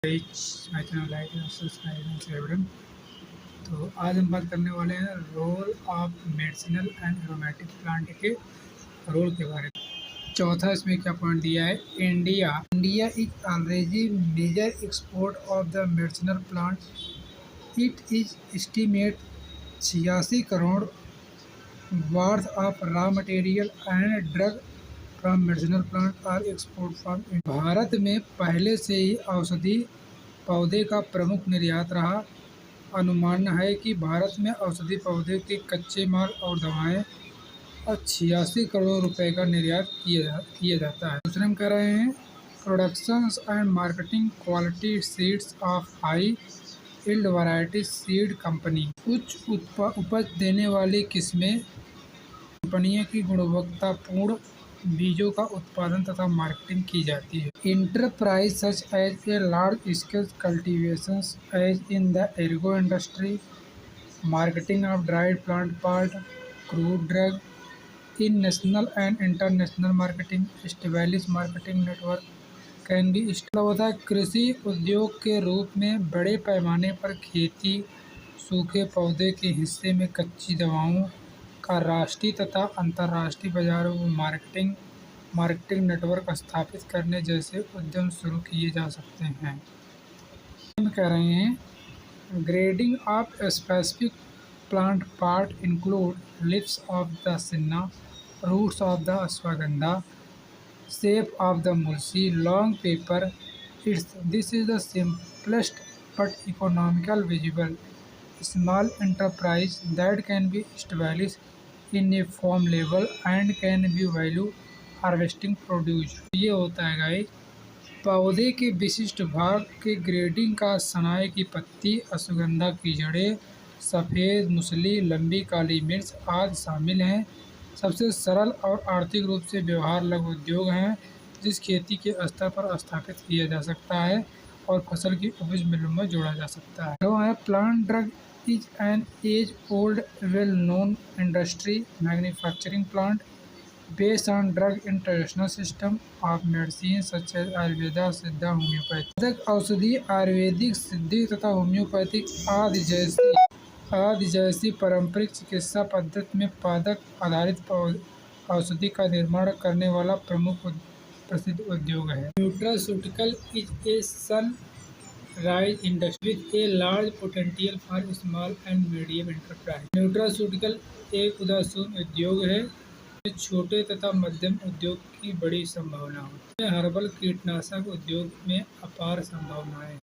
My channel like and subscribe everyone. तो आज हम बात करने वाले हैं role of medicinal and aromatic plant के रोल के बारे में। चौथा इसमें क्या पॉइंट दिया है, India is already major export of the medicinal plant. It is estimate 86 crore worth of raw material and drug from medicinal plant are export from India. Bharat में पहले से ही औषधि पौधे का प्रमुख निर्यात रहा। अनुमान है कि भारत में औषधि पौधे के कच्चे माल और दवाएं और 86 करोड़ रुपए का निर्यात किया जाता है। दूसरे हम कह रहे हैं production and marketing quality seeds of high yield variety seed company. उच्च उपज देने वाली किस्में कंपनियों की गुणवत्तापूर्ण बीजों का उत्पादन तथा मार्केटिंग की जाती है। Enterprise such as a large scale cultivation as in the agro industry, marketing of dried plant part, crude drug in national and international marketing, establish marketing network can be होता है। कृषि उद्योग के रूप में बड़े पैमाने पर खेती, सूखे पौधे के हिस्से में कच्ची दवाओं का राष्ट्रीय तथा अंतर्राष्ट्रीय बाजारों में मार्केटिंग नेटवर्क स्थापित करने जैसे उद्यम शुरू किए जा सकते हैं। हम कह रहे हैं grading of specific plant part include leaves of the senna, roots of the ashwagandha, shape of the मुलसी, long pepper. This is the simplest but economical visible small enterprise that can be established in a farm level and can be value harvesting produce। ये होता है guys पौधे के विशिष्ट भाग के grading का। सनाए की पत्ती, अश्वगंधा की जड़ें, सफ़ेद मूसली, लंबी काली मिर्च आदि शामिल हैं। सबसे सरल और आर्थिक रूप से व्यवहार लघु उद्योग हैं जिस खेती के स्तर पर स्थापित किया जा सकता है और फसल की उपज मिलों में जोड़ा जा सकता है। तो है plant drug is an age-old, well-known industry manufacturing plant based on drug in traditional system of medicine such as Ayurveda, सिद्धा, होम्योपैथी। पादक औषधि आयुर्वेदिक, सिद्धि तथा होम्योपैथिक आदि जैसी पारंपरिक चिकित्सा पद्धति में पादक आधारित औषधि का निर्माण करने वाला प्रसिद्ध उद्योग है। Nutraceutical is a sunrise industry with a large potential for small and medium enterprise। Nutraceutical एक उदासीन उद्योग है जिसमें छोटे तथा मध्यम उद्योग की बड़ी संभावना होती है। हर्बल कीटनाशक उद्योग में अपार संभावनाएं